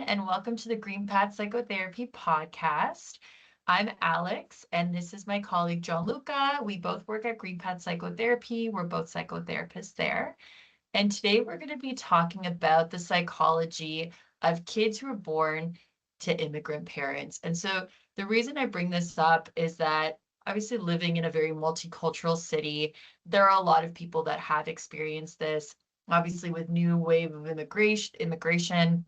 and welcome to the Green Path Psychotherapy Podcast. I'm Alex, and this is my colleague Gianluca. We both work at Green Path Psychotherapy. We're both psychotherapists there. And today we're going to be talking about the psychology of kids who are born to immigrant parents. And so the reason I bring this up is that obviously living in a very multicultural city, there are a lot of people that have experienced this. Obviously, with new wave of immigration,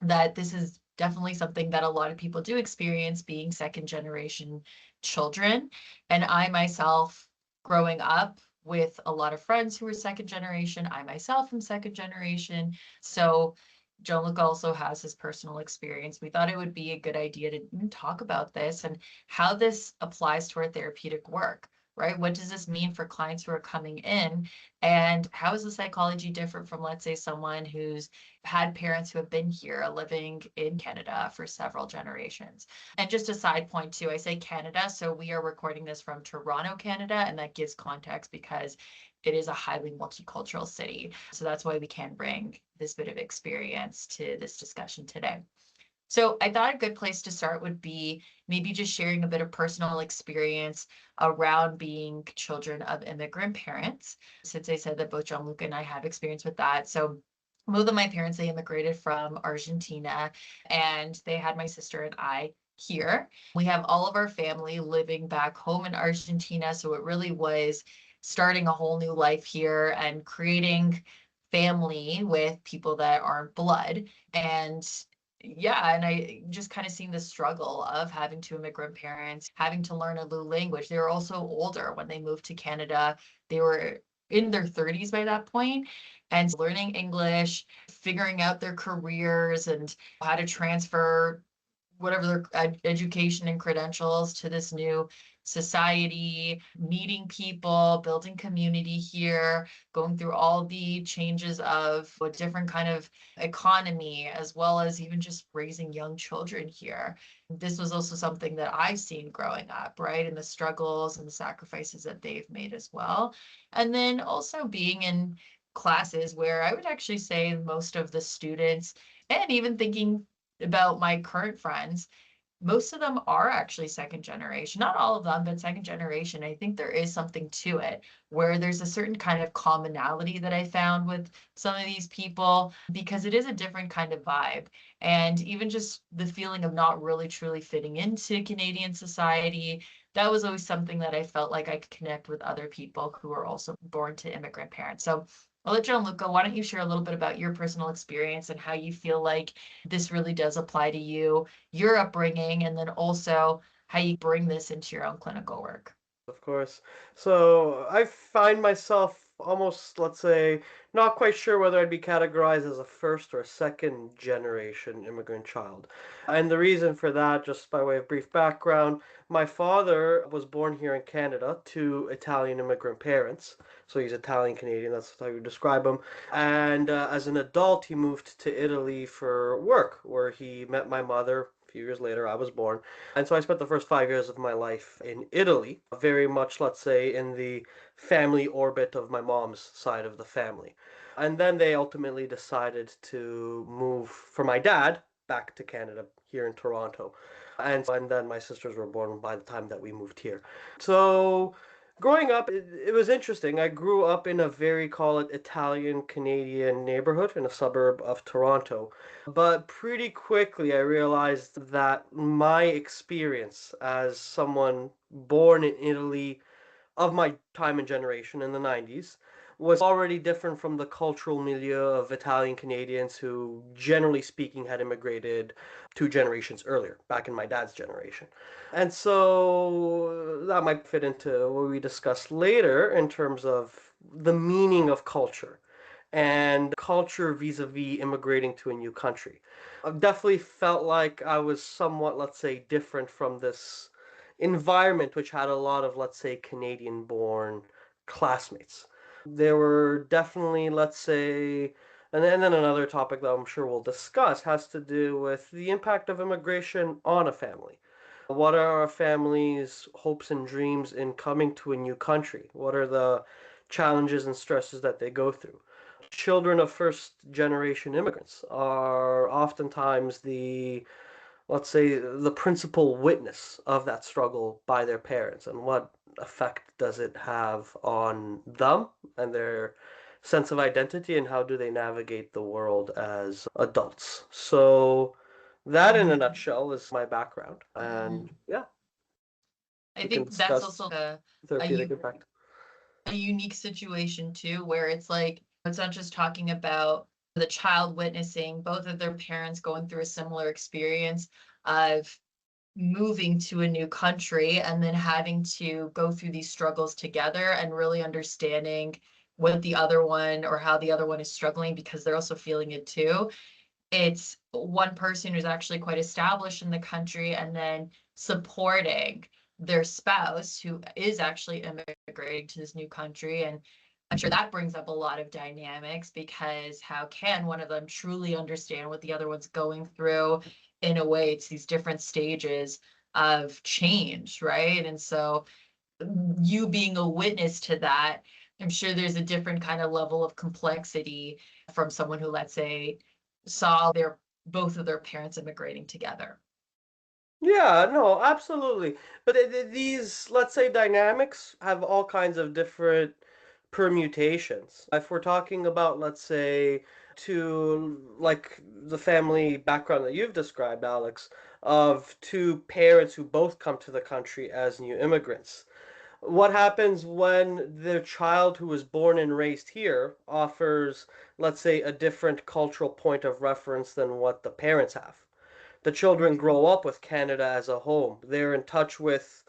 that this is definitely something that a lot of people do experience being second generation children. And I myself, growing up with a lot of friends who are second generation, I myself am second generation. So Gianluca also has his personal experience. We thought it would be a good idea to talk about this and how this applies to our therapeutic work, right? What does this mean for clients who are coming in? And how is the psychology different from, let's say, someone who's had parents who have been here living in Canada for several generations? And just a side point too, I say Canada, so we are recording this from Toronto, Canada, and that gives context because it is a highly multicultural city. So that's why we can bring this bit of experience to this discussion today. So I thought a good place to start would be maybe just sharing a bit of personal experience around being children of immigrant parents, since I said that both Gianluca and I have experience with that. So both of my parents, they immigrated from Argentina, and they had my sister and I here. We have all of our family living back home in Argentina, so it really was starting a whole new life here and creating family with people that aren't blood. And yeah, and I just kind of seen the struggle of having two immigrant parents, having to learn a new language. They were also older when they moved to Canada. They were in their 30s by that point, and learning English, figuring out their careers and how to transfer whatever their education and credentials to this new society, meeting people, building community here, going through all the changes of a different kind of economy, as well as even just raising young children here. This was also something that I've seen growing up, right? And the struggles and the sacrifices that they've made as well. And then also being in classes where I would actually say most of the students, and even thinking about my current friends, most of them are actually second generation. Not all of them, but second generation. I think there is something to it where there's a certain kind of commonality that I found with some of these people because it is a different kind of vibe. And even just the feeling of not really truly fitting into Canadian society, that was always something that I felt like I could connect with other people who are also born to immigrant parents. So I'll let Gianluca, why don't you share a little bit about your personal experience and how you feel like this really does apply to you, your upbringing, and then also how you bring this into your own clinical work. Of course. So I find myself almost, let's say, not quite sure whether I'd be categorized as a first or a second generation immigrant child. And the reason for that, just by way of brief background, my father was born here in Canada to Italian immigrant parents. So he's Italian Canadian, that's how you describe him. And as an adult, he moved to Italy for work, where he met my mother. A few years later, I was born. And so I spent the first 5 years of my life in Italy, very much, let's say, in the family orbit of my mom's side of the family. And then they ultimately decided to move for my dad back to Canada here in Toronto. And then my sisters were born by the time that we moved here. So growing up, it was interesting. I grew up in a very, call it, Italian Canadian neighborhood in a suburb of Toronto. But pretty quickly, I realized that my experience as someone born in Italy of my time and generation in the 90s was already different from the cultural milieu of Italian Canadians who, generally speaking, had immigrated 2 generations earlier, back in my dad's generation. And so that might fit into what we discuss later in terms of the meaning of culture and culture vis-a-vis immigrating to a new country. I've definitely felt like I was somewhat, let's say, different from this environment which had a lot of, let's say, Canadian born classmates. There were definitely, let's say, and then another topic that I'm sure we'll discuss has to do with the impact of immigration on a family. What are a family's hopes and dreams in coming to a new country? What are the challenges and stresses that they go through? children of first generation immigrants are oftentimes let's say, the principal witness of that struggle by their parents, and what effect does it have on them and their sense of identity, and how do they navigate the world as adults. So that in a nutshell is my background, and yeah, I we can think that's discuss also a, therapeutic impact. a unique situation too, where it's like, it's not just talking about the child witnessing both of their parents going through a similar experience of moving to a new country and then having to go through these struggles together and really understanding what the other one or how the other one is struggling because they're also feeling it too. It's one person who's actually quite established in the country and then supporting their spouse who is actually immigrating to this new country. And I'm sure that brings up a lot of dynamics because how can one of them truly understand what the other one's going through? In a way, it's these different stages of change, right? And so you being a witness to that, I'm sure there's a different kind of level of complexity from someone who, let's say, saw their both of their parents immigrating together. Yeah, no, absolutely. But these, let's say, dynamics have all kinds of different permutations. If we're talking about, let's say, like the family background that you've described, Alex, of two parents who both come to the country as new immigrants. What happens when their child who was born and raised here offers, let's say, a different cultural point of reference than what the parents have? The children grow up with Canada as a home. They're in touch with,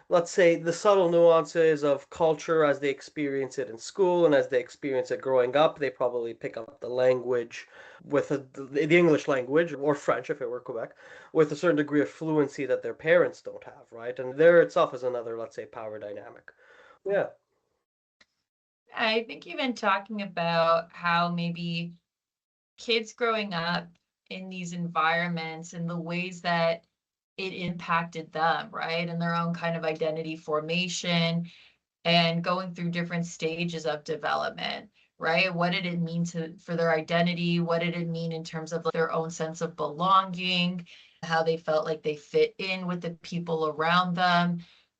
let's say, the subtle nuances of culture as they experience it in school and as they experience it growing up. They probably pick up the language the English language, or French if it were Quebec, with a certain degree of fluency that their parents don't have, right? And there itself is another, let's say, power dynamic. Yeah. I think even talking about how maybe kids growing up in these environments and the ways that it impacted them, right? And their own kind of identity formation and going through different stages of development, right? What did it mean for their identity? What did it mean in terms of their own sense of belonging, how they felt like they fit in with the people around them?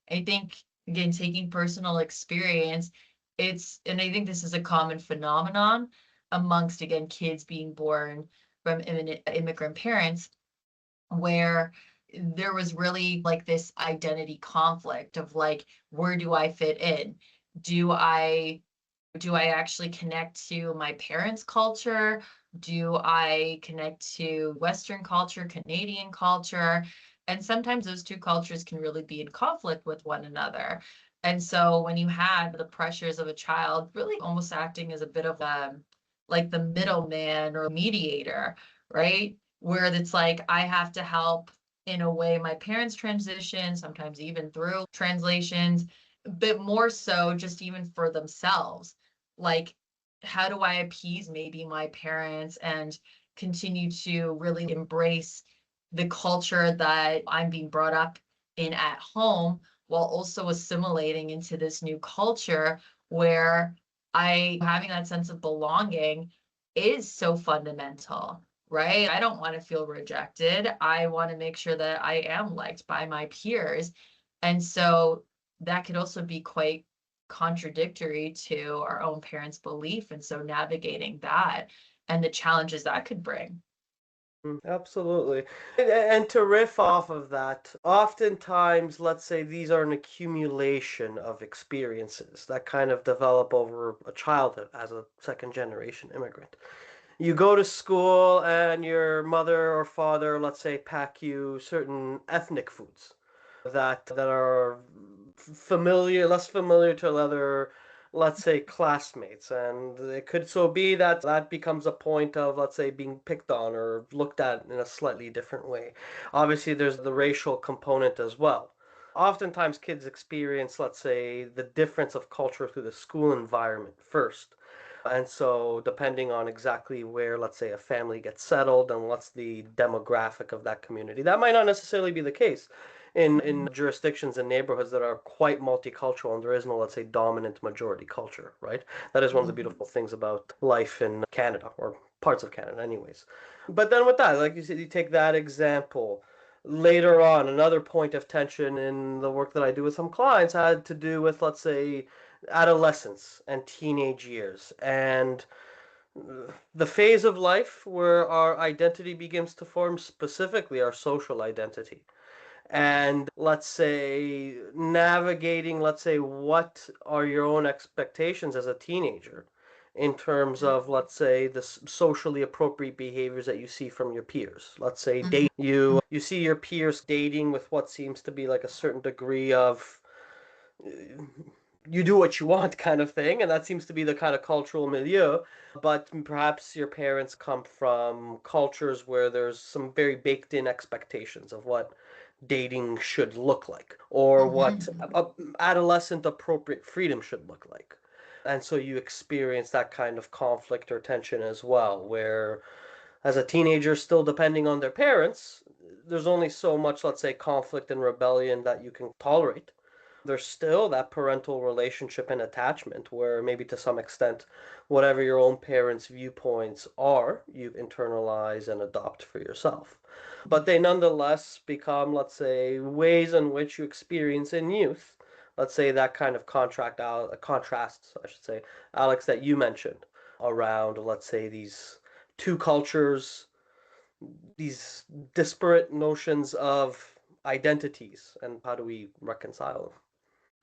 I think, again, taking personal experience, and I think this is a common phenomenon amongst, again, kids being born from immigrant parents, where there was really like this identity conflict of like, where do I fit in? Do I do I actually connect to my parents' culture? Do I connect to Western culture, Canadian culture? And sometimes those two cultures can really be in conflict with one another. And so when you had the pressures of a child really almost acting as a bit of like the middleman or mediator, right? Where it's like I have to help in a way my parents transition, sometimes even through translations, but more so just even for themselves. Like, how do I appease maybe my parents and continue to really embrace the culture that I'm being brought up in at home while also assimilating into this new culture where I having that sense of belonging is so fundamental, right? I don't want to feel rejected. I want to make sure that I am liked by my peers. And so that could also be quite contradictory to our own parents' belief. And so navigating that and the challenges that could bring. Absolutely. And to riff off of that, oftentimes, let's say these are an accumulation of experiences that kind of develop over a childhood as a second generation immigrant. You go to school and your mother or father, let's say, pack you certain ethnic foods that are less familiar to other, let's say, classmates, and it could so be that that becomes a point of, let's say, being picked on or looked at in a slightly different way. Obviously, there's the racial component as well. Oftentimes, kids experience, let's say, the difference of culture through the school environment first. And so, depending on exactly where, let's say, a family gets settled and what's the demographic of that community, that might not necessarily be the case in jurisdictions and neighborhoods that are quite multicultural, and there is no, let's say, dominant majority culture, right? That is one of the Mhm. beautiful things about life in Canada, or parts of Canada, anyways. But then with that, like you said, you take that example. Later on, another point of tension in the work that I do with some clients had to do with, let's say, adolescence and teenage years, and the phase of life where our identity begins to form, specifically our social identity. And let's say navigating, let's say, what are your own expectations as a teenager in terms of, let's say, the socially appropriate behaviors that you see from your peers. Let's say Mhm. you see your peers dating with what seems to be like a certain degree of you do what you want kind of thing, and that seems to be the kind of cultural milieu. But perhaps your parents come from cultures where there's some very baked in expectations of what dating should look like, or what Mhm. adolescent appropriate freedom should look like. And so you experience that kind of conflict or tension as well, where as a teenager, still depending on their parents, there's only so much, let's say, conflict and rebellion that you can tolerate. There's still that parental relationship and attachment where maybe to some extent, whatever your own parents' viewpoints are, you internalize and adopt for yourself. But they nonetheless become, let's say, ways in which you experience in youth. Let's say that kind of contrasts, I should say, Alex, that you mentioned around, let's say, these two cultures, these disparate notions of identities, and how do we reconcile them?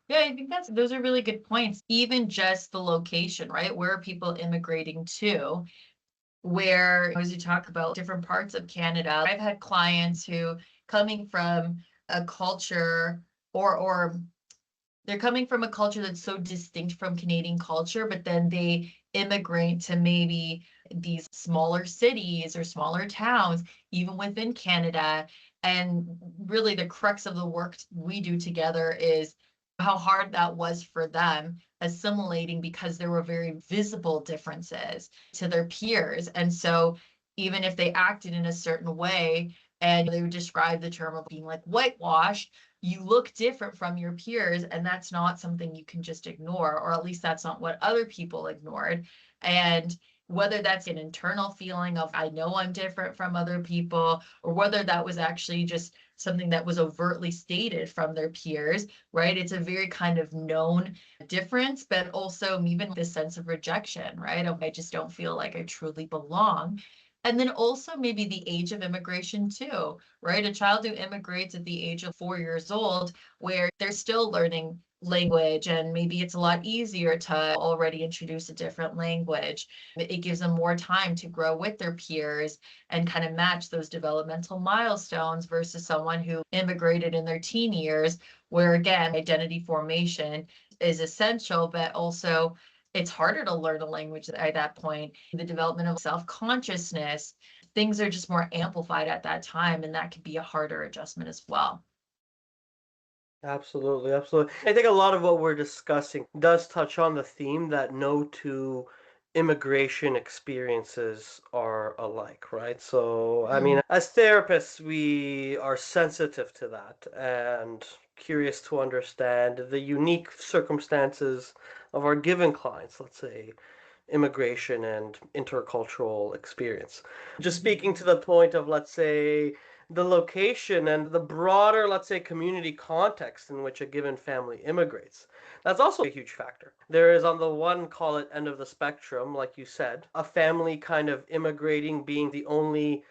Yeah, I think those are really good points. Even just the location, right? Where are people immigrating to? Where, as you talk about different parts of Canada, I've had clients who coming from a culture or they're coming from a culture that's so distinct from Canadian culture, but then they immigrate to maybe these smaller cities or smaller towns, even within Canada. And really, the crux of the work we do together is how hard that was for them assimilating because there were very visible differences to their peers. And so, even if they acted in a certain way, and they would describe the term of being like whitewashed, you look different from your peers, and that's not something you can just ignore, or at least that's not what other people ignored. And whether that's an internal feeling of I know I'm different from other people, or whether that was actually just something that was overtly stated from their peers, right? It's a very kind of known difference, but also even this sense of rejection, right? I just don't feel like I truly belong. And then also maybe the age of immigration too, right? A child who immigrates at the age of 4 years old, where they're still learning language, and maybe it's a lot easier to already introduce a different language. It gives them more time to grow with their peers and kind of match those developmental milestones versus someone who immigrated in their teen years, where again, identity formation is essential, but also it's harder to learn a language at that point. The development of self-consciousness, things are just more amplified at that time, and that can be a harder adjustment as well. Absolutely, absolutely. I think a lot of what we're discussing does touch on the theme that no two immigration experiences are alike, right? So, I Mm, mean, as therapists, we are sensitive to that and curious to understand the unique circumstances of our given clients, let's say, immigration and intercultural experience. Just speaking to the point of, let's say, the location and the broader, let's say, community context in which a given family immigrates. That's also a huge factor. There is, on the one, call it end of the spectrum, like you said, a family kind of immigrating being the only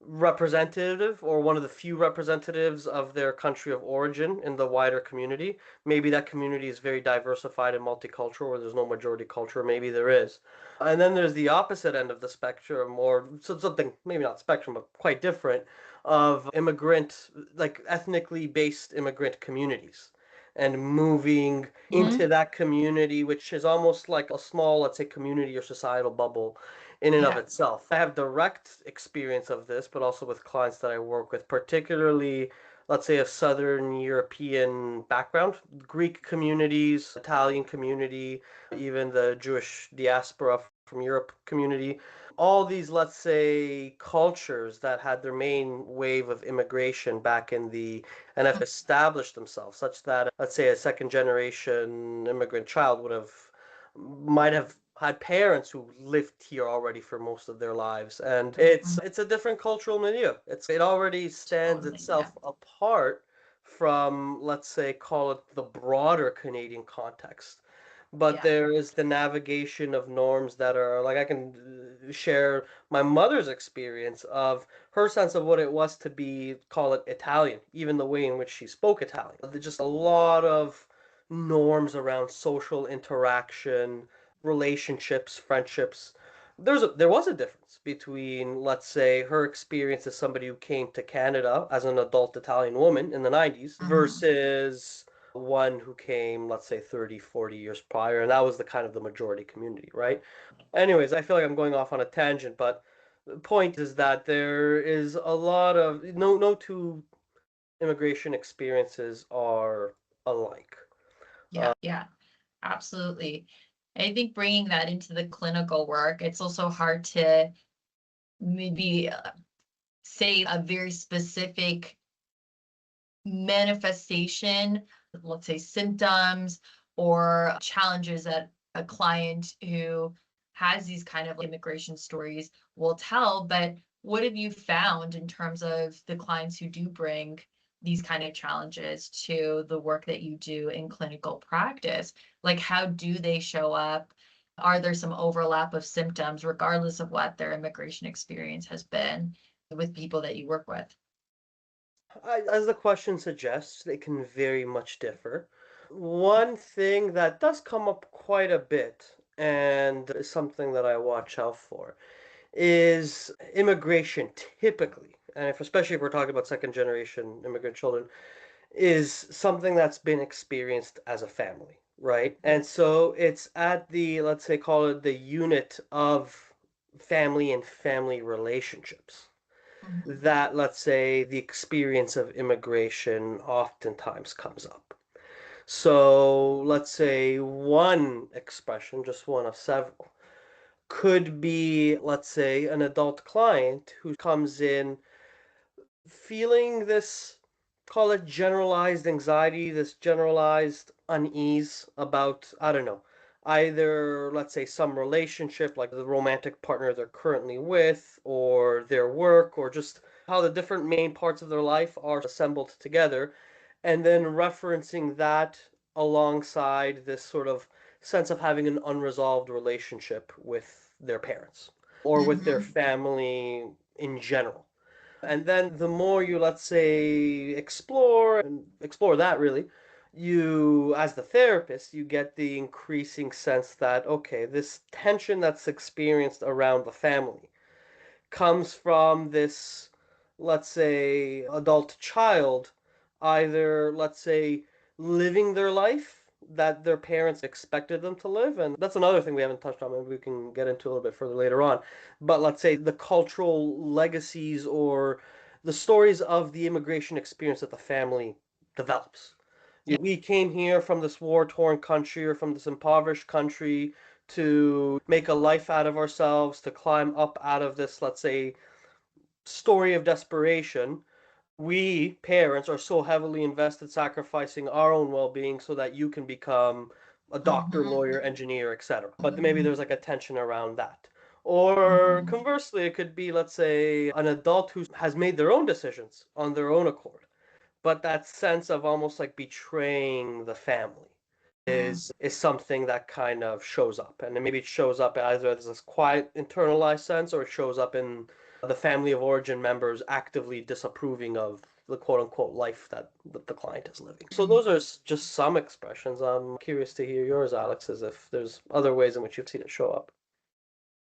representative or one of the few representatives of their country of origin in the wider community. Maybe that community is very diversified and multicultural, where there's no majority culture, maybe there is. And then there's the opposite end of the spectrum, or something maybe not spectrum, but quite different, of immigrant, like ethnically based immigrant communities. And moving into mhm. that community, which is almost like a small, let's say, community or societal bubble in and of Yeah. itself. I have direct experience of this, but also with clients that I work with, particularly, let's say, a Southern European background. Greek communities, Italian community, even the Jewish diaspora from Europe community. All these, let's say, cultures that had their main wave of immigration back in the and have established themselves such that, let's say, a second generation immigrant child might have had parents who lived here already for most of their lives, and Mhm. it's a different cultural milieu. It already stands Totally. Yeah. itself apart from, let's say, call it the broader Canadian context. But Yeah. there is the navigation of norms that are like, I can share my mother's experience of her sense of what it was to be, call it Italian, even the way in which she spoke Italian. There's just a lot of norms around social interaction, relationships, friendships. There was a difference between, let's say, her experience as somebody who came to Canada as an adult Italian woman in the 90s Hmm. versus one who came, let's say, 30, 40 years prior, and that was the kind of the majority community, right? Anyways, I feel like I'm going off on a tangent, but the point is that there is a lot of no two immigration experiences are alike. Yeah. Yeah. Absolutely. I think bringing that into the clinical work, it's also hard to maybe say a very specific manifestation, let's say symptoms or challenges that a client who has these kind of immigration stories will tell. But what have you found in terms of the clients who do bring these kind of challenges to the work that you do in clinical practice? Like, how do they show up? Are there some overlap of symptoms, regardless of what their immigration experience has been with people that you work with? As the question suggests, they can very much differ. One thing that does come up quite a bit, and is something that I watch out for, is immigration typically, and especially if we're talking about second generation immigrant children, is something that's been experienced as a family, right? And so it's at the, let's say, call it the unit of family and family relationships Mhm. that, let's say, the experience of immigration oftentimes comes up. So, let's say one expression, just one of several, could be, let's say, an adult client who comes in feeling this, call it generalized anxiety, this generalized unease about, I don't know, either, let's say, some relationship, like the romantic partner they're currently with, or their work, or just how the different main parts of their life are assembled together, and then referencing that alongside this sort of sense of having an unresolved relationship with their parents or with their Mhm. family in general. And then the more you, let's say, explore and explore that really, you, as the therapist, you get the increasing sense that, okay, this tension that's experienced around the family comes from this, let's say, adult child, either, let's say, living their life that their parents expected them to live. And that's another thing we haven't touched on. Maybe we can get into a little bit further later on. But let's say the cultural legacies or the stories of the immigration experience that the family develops. Yeah. We came here from this war-torn country or from this impoverished country to make a life out of ourselves, to climb up out of this, let's say, story of desperation. We, parents, are so heavily invested sacrificing our own well-being so that you can become a doctor, Mhm. lawyer, engineer, etc. But maybe there's like a tension around that. Or Mhm. conversely, it could be, let's say, an adult who has made their own decisions on their own accord, but that sense of almost like betraying the family Mhm. is something that kind of shows up. And then maybe it shows up either as this quiet internalized sense or it shows up in the family of origin members actively disapproving of the quote unquote life that the client is living. So Mhm. those are just some expressions. I'm curious to hear yours, Alex, as if there's other ways in which you've seen it show up.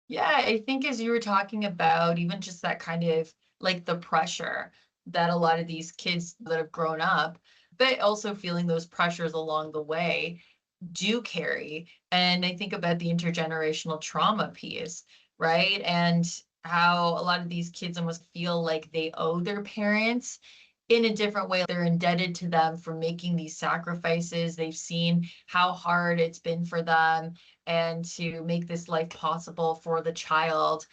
Yeah, I think as you were talking about even just that kind of like the pressure that a lot of these kids that have grown up, but also feeling those pressures along the way do carry. And I think about the intergenerational trauma piece, right? And how a lot of these kids almost feel like they owe their parents in a different way. They're indebted to them for making these sacrifices. They've seen how hard it's been for them and to make this life possible for the child,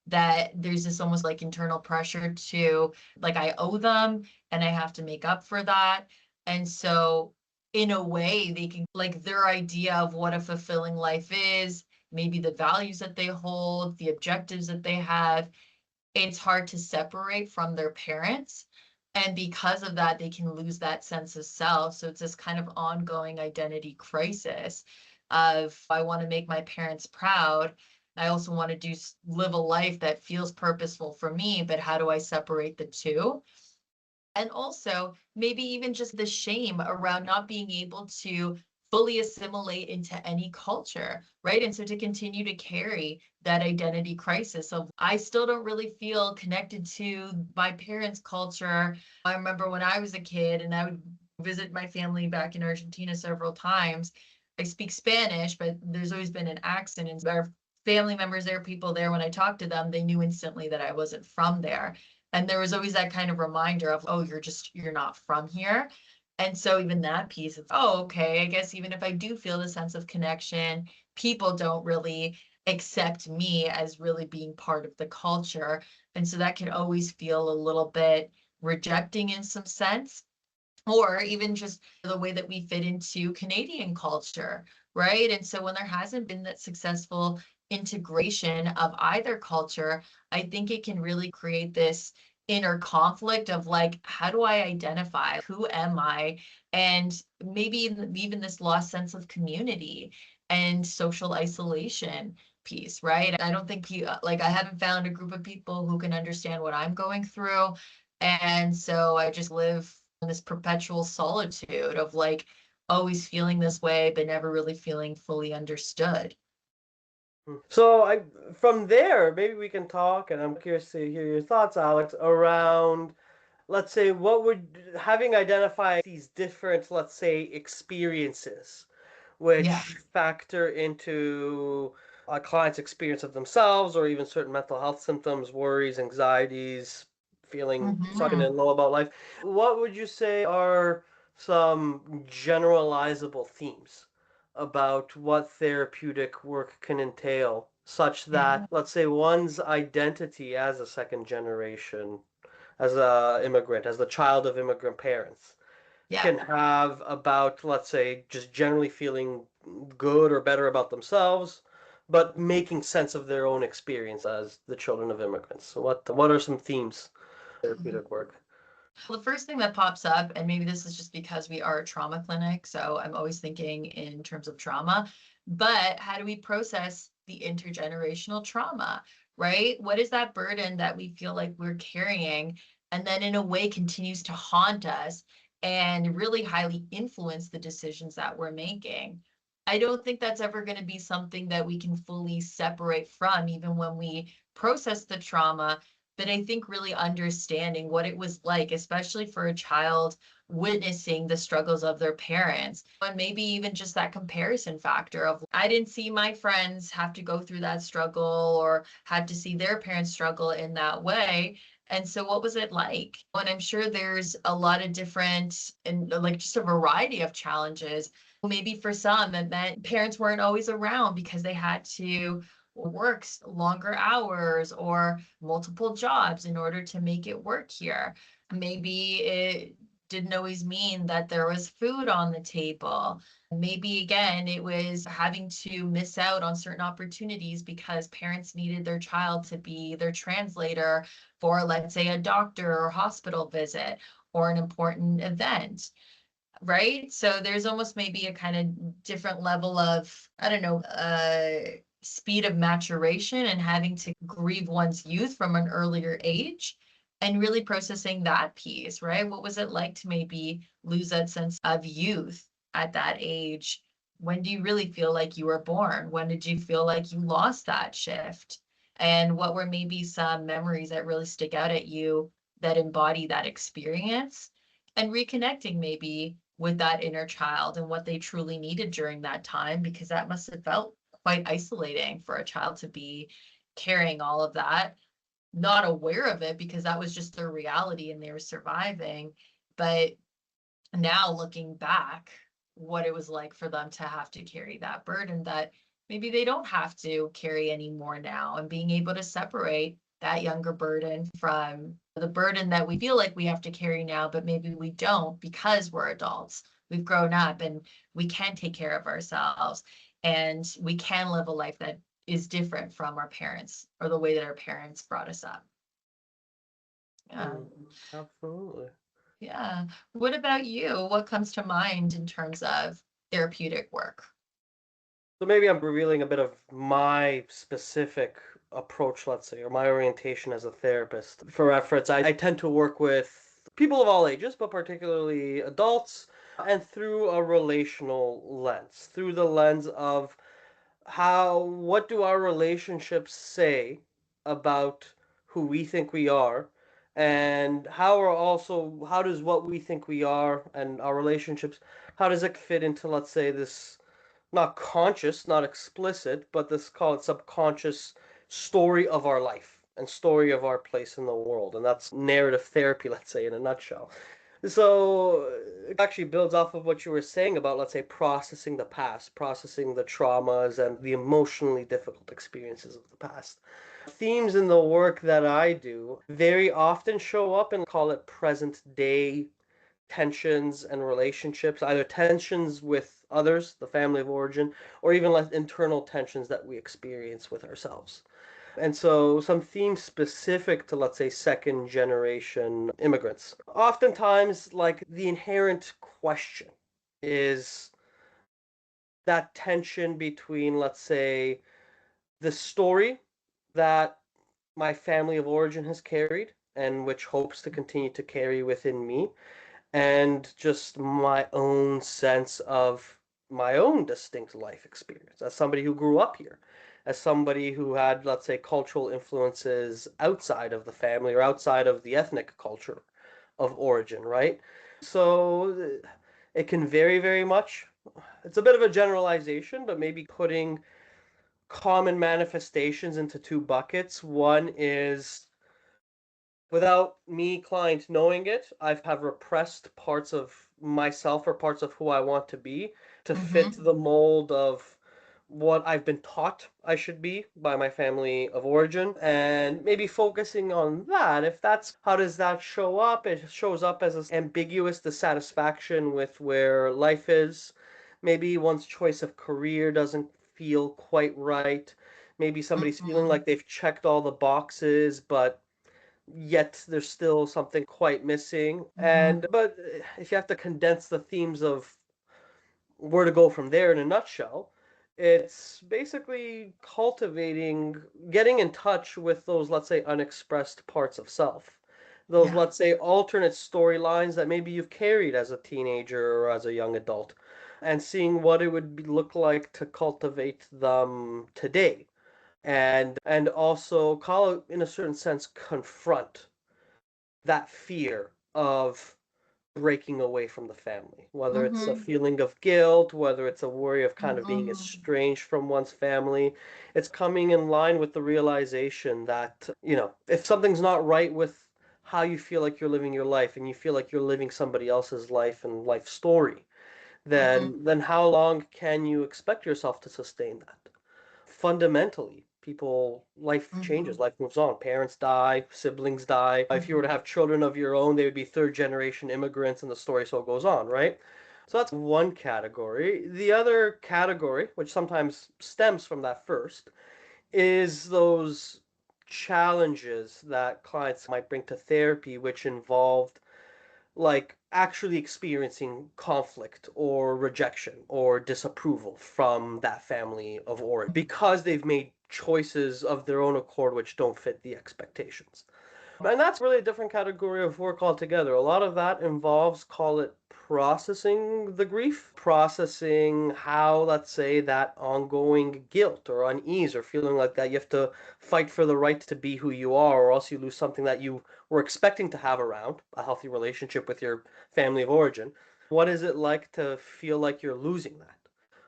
that there's this almost like internal pressure to, like, I owe them and I have to make up for that. And so in a way they can, like, their idea of what a fulfilling life is, maybe the values that they hold, the objectives that they have, it's hard to separate from their parents. And because of that, they can lose that sense of self. So it's this kind of ongoing identity crisis of, I want to make my parents proud. I also want to live a life that feels purposeful for me, but how do I separate the two? And also maybe even just the shame around not being able to fully assimilate into any culture, right? And so to continue to carry that identity crisis of, I still don't really feel connected to my parents' culture. I remember when I was a kid and I would visit my family back in Argentina several times. I speak Spanish, but there's always been an accent, and our family members there, people there, when I talked to them, they knew instantly that I wasn't from there. And there was always that kind of reminder of, oh, you're not from here. And so even that piece of, oh, okay, I guess even if I do feel the sense of connection, people don't really accept me as really being part of the culture. And so that can always feel a little bit rejecting in some sense, or even just the way that we fit into Canadian culture, right? And so when there hasn't been that successful integration of either culture, I think it can really create this inner conflict of, like, how do I identify? Who am I? And maybe even this lost sense of community and social isolation piece, right? I don't think like, I haven't found a group of people who can understand what I'm going through. And so I just live in this perpetual solitude of, like, always feeling this way, but never really feeling fully understood. So from there, maybe we can talk, and I'm curious to hear your thoughts, Alex, around, let's say, what would, having identified these different, let's say, experiences, Yeah. which factor into a client's experience of themselves, or even certain mental health symptoms, worries, anxieties, feeling sucking Hmm. in low about life. What would you say are some generalizable themes about what therapeutic work can entail, such Yeah. that, let's say, one's identity as a second generation, as a immigrant, as the child of immigrant parents, Yeah. can have about, let's say, just generally feeling good or better about themselves, but making sense of their own experience as the children of immigrants. So what are some themes of Mhm. therapeutic work? Well, the first thing that pops up, and maybe this is just because we are a trauma clinic, so I'm always thinking in terms of trauma, but how do we process the intergenerational trauma, right? What is that burden that we feel like we're carrying, and then in a way continues to haunt us and really highly influence the decisions that we're making? I don't think that's ever going to be something that we can fully separate from, even when we process the trauma. But I think really understanding what it was like, especially for a child witnessing the struggles of their parents, and maybe even just that comparison factor of, I didn't see my friends have to go through that struggle or had to see their parents struggle in that way. And so what was it like? And I'm sure there's a lot of different, and like, just a variety of challenges. Maybe for some, it meant parents weren't always around because they had to work longer hours or multiple jobs in order to make it work here. Maybe it didn't always mean that there was food on the table. Maybe again, it was having to miss out on certain opportunities because parents needed their child to be their translator for, let's say, a doctor or hospital visit or an important event, right? So there's almost maybe a kind of different level of, I don't know, speed of maturation and having to grieve one's youth from an earlier age and really processing that piece, right? What was it like to maybe lose that sense of youth at that age? When do you really feel like you were born? When did you feel like you lost that shift? And what were maybe some memories that really stick out at you that embody that experience? And reconnecting maybe with that inner child and what they truly needed during that time, because that must have felt quite isolating for a child to be carrying all of that, not aware of it because that was just their reality and they were surviving. But now looking back, what it was like for them to have to carry that burden that maybe they don't have to carry anymore now, and being able to separate that younger burden from the burden that we feel like we have to carry now, but maybe we don't because we're adults. We've grown up and we can take care of ourselves, and we can live a life that is different from our parents or the way that our parents brought us up. Yeah. Absolutely. Yeah. What about you? What comes to mind in terms of therapeutic work? So maybe I'm revealing a bit of my specific approach, let's say, or my orientation as a therapist. For reference, I tend to work with people of all ages, but particularly adults, and through a relational lens, through the lens of what do our relationships say about who we think we are, and how does what we think we are and our relationships, how does it fit into, let's say, this not conscious, not explicit, but this, call it subconscious, story of our life and story of our place in the world. And that's narrative therapy, let's say, in a nutshell. So it actually builds off of what you were saying about, let's say, processing the past, processing the traumas and the emotionally difficult experiences of the past. Themes in the work that I do very often show up in, call it, present day tensions and relationships, either tensions with others, the family of origin, or even like internal tensions that we experience with ourselves. And so some themes specific to, let's say, second generation immigrants. Oftentimes, like, the inherent question is that tension between, let's say, the story that my family of origin has carried and which hopes to continue to carry within me, and just my own sense of my own distinct life experience as somebody who grew up here, as somebody who had, let's say, cultural influences outside of the family or outside of the ethnic culture of origin, right? So it can vary very much. It's a bit of a generalization, but maybe putting common manifestations into two buckets. One is, without me, client, knowing it, I have repressed parts of myself or parts of who I want to be to fit Mm-hmm. the mold of what I've been taught I should be by my family of origin, and maybe focusing on that. If that's, how does that show up? It shows up as an ambiguous dissatisfaction with where life is. Maybe one's choice of career doesn't feel quite right. Maybe somebody's feeling Mm-hmm. like they've checked all the boxes, but yet there's still something quite missing. Mm-hmm. And but if you have to condense the themes of where to go from there in a nutshell, it's basically cultivating, getting in touch with those, let's say, unexpressed parts of self. Those, Yeah. let's say, alternate storylines that maybe you've carried as a teenager or as a young adult, and seeing what it would look like to cultivate them today. And also, call it, in a certain sense, confront that fear of breaking away from the family, whether it's a Mm-hmm. feeling of guilt, whether it's a worry of kind of being Mm-hmm. estranged from one's family. It's coming in line with the realization that, if something's not right with how you feel like you're living your life and you feel like you're living somebody else's life and life story, Mm-hmm. then how long can you expect yourself to sustain that? Fundamentally, life Mm-hmm. changes, life moves on. Parents die, siblings die. If you were to Mm-hmm. have children of your own, they would be third generation immigrants, and the story so goes on, right? So that's one category. The other category, which sometimes stems from that first, is those challenges that clients might bring to therapy, which involved, like, actually experiencing conflict or rejection or disapproval from that family of origin because they've made choices of their own accord which don't fit the expectations. And that's really a different category of work altogether. A lot of that involves, call it, processing the grief, processing how, let's say, that ongoing guilt or unease or feeling like that you have to fight for the right to be who you are, or else you lose something that you were expecting to have around, a healthy relationship with your family of origin. What is it like to feel like you're losing that?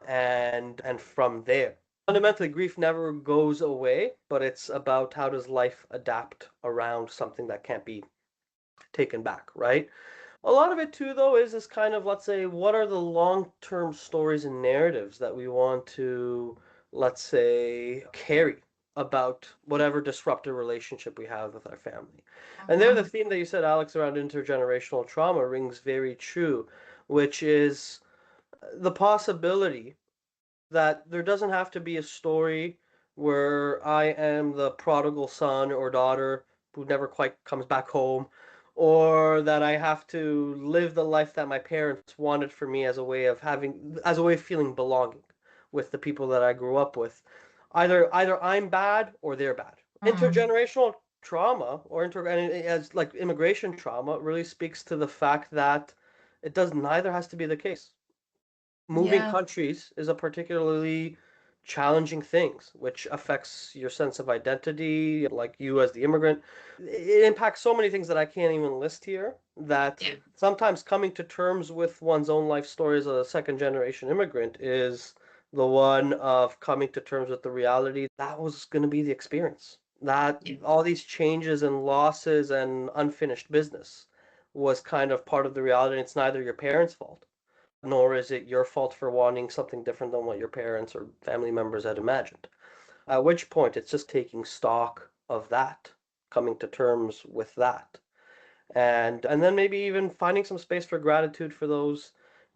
And from there, fundamentally, grief never goes away, but it's about how does life adapt around something that can't be taken back, right? A lot of it too, though, is this kind of, let's say, what are the long-term stories and narratives that we want to, let's say, carry about whatever disruptive relationship we have with our family. And there, the Mhm. theme that you said, Alex, around intergenerational trauma rings very true, which is the possibility that there doesn't have to be a story where I am the prodigal son or daughter who never quite comes back home, or that I have to live the life that my parents wanted for me as a way of as a way of feeling belonging with the people that I grew up with. Either I'm bad or they're bad. Mm. Intergenerational trauma and as like immigration trauma really speaks to the fact that it does neither has to be the case. Moving Yeah. countries is a particularly challenging thing, which affects your sense of identity, like you as the immigrant. It impacts so many things that I can't even list here. That Yeah. sometimes coming to terms with one's own life story as a second generation immigrant is the one of coming to terms with the reality that was going to be the experience. That Yeah. all these changes and losses and unfinished business was kind of part of the reality. And it's neither your parents' fault nor is it your fault for wanting something different than what your parents or family members had imagined. At which point, it's just taking stock of that, coming to terms with that, and then maybe even finding some space for gratitude for those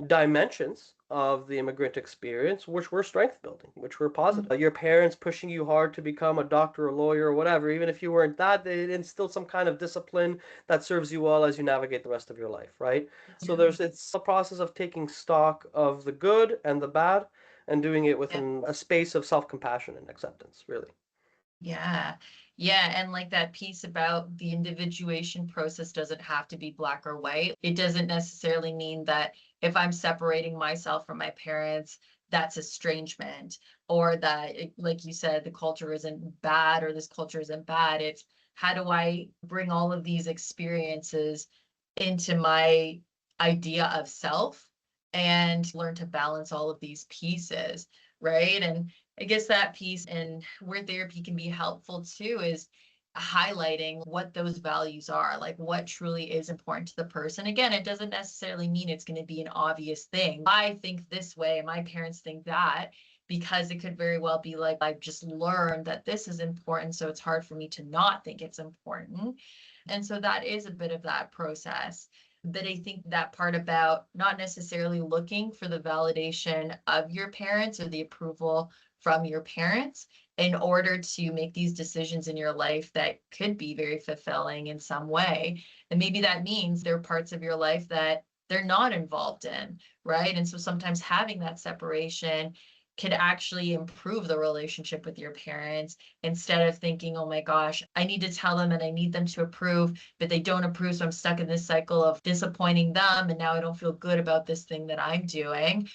dimensions of the immigrant experience, which were strength building, which were Mm. positive. Your parents pushing you hard to become a doctor, a lawyer, or whatever, even if you weren't that, they instilled some kind of discipline that serves you well as you navigate the rest of your life, right? So Yeah. it's a process of taking stock of the good and the bad and doing it Yeah. within a space of self-compassion and acceptance, really. Yeah. Yeah. And like that piece about the individuation process doesn't have to be black or white. It doesn't necessarily mean that if I'm separating myself from my parents, that's estrangement, or that, like you said, the culture isn't bad or this culture isn't bad. It's how do I bring all of these experiences into my idea of self and learn to balance all of these pieces, right? And I guess that piece and where therapy can be helpful too is highlighting what those values are, like what truly is important to the person. Again, it doesn't necessarily mean it's going to be an obvious thing. I think this way, my parents think that, because it could very well be like, I've just learned that this is important, so it's hard for me to not think it's important. And so that is a bit of that process. But I think that part about not necessarily looking for the validation of your parents or the approval from your parents in order to make these decisions in your life that could be very fulfilling in some way. And maybe that means there are parts of your life that they're not involved in, right? And so sometimes having that separation could actually improve the relationship with your parents instead of thinking, oh my gosh, I need to tell them and I need them to approve, but they don't approve. So I'm stuck in this cycle of disappointing them. And now I don't feel good about this thing that I'm doing.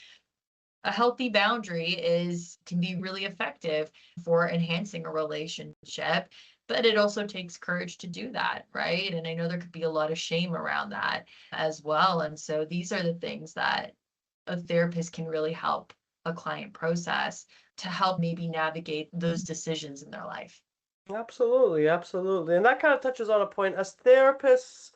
A healthy boundary is can be really effective for enhancing a relationship, but it also takes courage to do that, right? And I know there could be a lot of shame around that as well. And so these are the things that a therapist can really help a client process to help maybe navigate those decisions in their life. Absolutely, absolutely. And that kind of touches on a point. As therapists,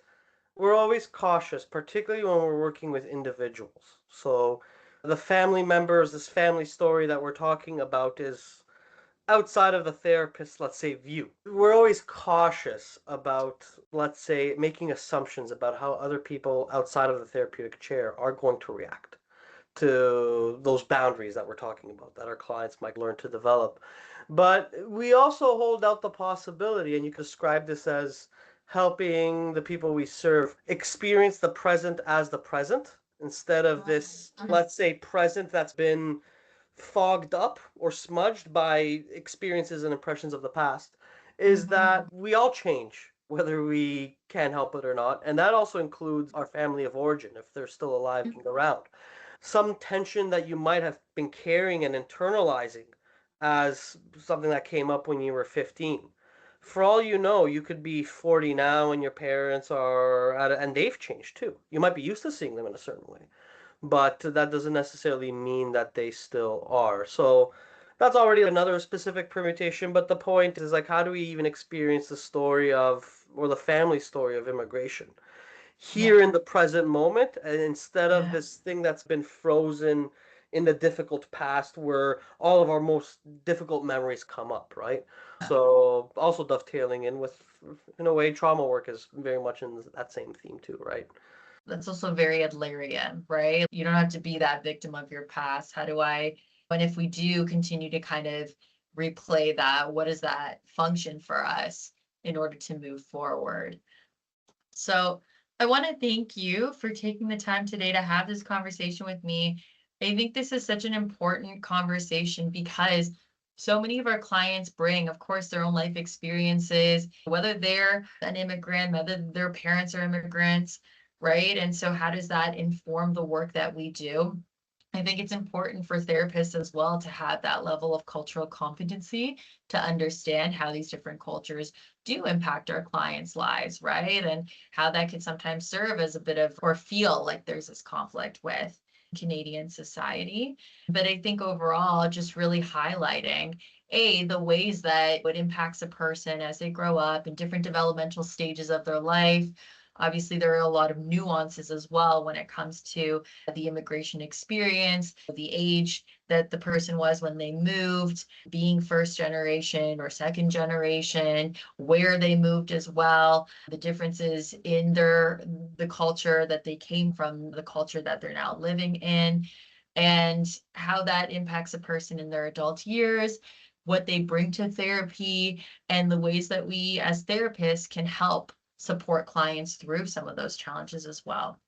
we're always cautious, particularly when we're working with individuals. So the family members, this family story that we're talking about is outside of the therapist's, let's say, view. We're always cautious about, let's say, making assumptions about how other people outside of the therapeutic chair are going to react to those boundaries that we're talking about that our clients might learn to develop. But we also hold out the possibility, and you can describe this as helping the people we serve experience the present as the present instead of this, let's say, present that's been fogged up or smudged by experiences and impressions of the past, is Mhm. that we all change, whether we can help it or not. And that also includes our family of origin, if they're still alive and around. Some tension that you might have been carrying and internalizing as something that came up when you were 15. For all you know, you could be 40 now and your parents are and they've changed too. You might be used to seeing them in a certain way, but that doesn't necessarily mean that they still are. So that's already another specific permutation, but the point is like how do we even experience the story of or the family story of immigration? Yeah. here in the present moment, and instead of Yeah. this thing that's been frozen in the difficult past where all of our most difficult memories come up, right? So also dovetailing in with, in a way, trauma work is very much in that same theme too, right? That's also very Adlerian, right? You don't have to be that victim of your past. How do I, and if we do continue to kind of replay that, what does that function for us in order to move forward? So I want to thank you for taking the time today to have this conversation with me. I think this is such an important conversation because so many of our clients bring, of course, their own life experiences, whether they're an immigrant, whether their parents are immigrants, right? And so, how does that inform the work that we do? I think it's important for therapists as well to have that level of cultural competency to understand how these different cultures do impact our clients' lives, right? And how that can sometimes serve as a bit of, or feel like there's this conflict with Canadian society. But I think overall, just really highlighting the ways that it impacts a person as they grow up in different developmental stages of their life. Obviously, there are a lot of nuances as well when it comes to the immigration experience, the age that the person was when they moved, being first generation or second generation, where they moved as well, the differences in the culture that they came from, the culture that they're now living in, and how that impacts a person in their adult years, what they bring to therapy, and the ways that we as therapists can help support clients through some of those challenges as well.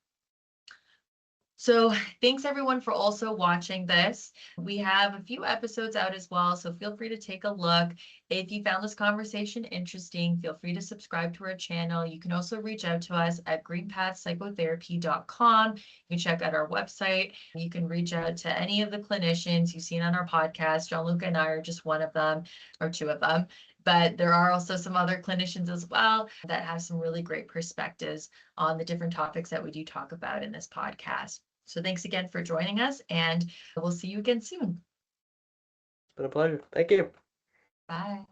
So thanks everyone for also watching this. We have a few episodes out as well, so feel free to take a look. If you found this conversation interesting, feel free to subscribe to our channel. You can also reach out to us at greenpathpsychotherapy.com. You can check out our website. You can reach out to any of the clinicians you've seen on our podcast. Gianluca and I are just one of them, or two of them. But there are also some other clinicians as well that have some really great perspectives on the different topics that we do talk about in this podcast. So thanks again for joining us, and we'll see you again soon. It's been a pleasure. Thank you. Bye.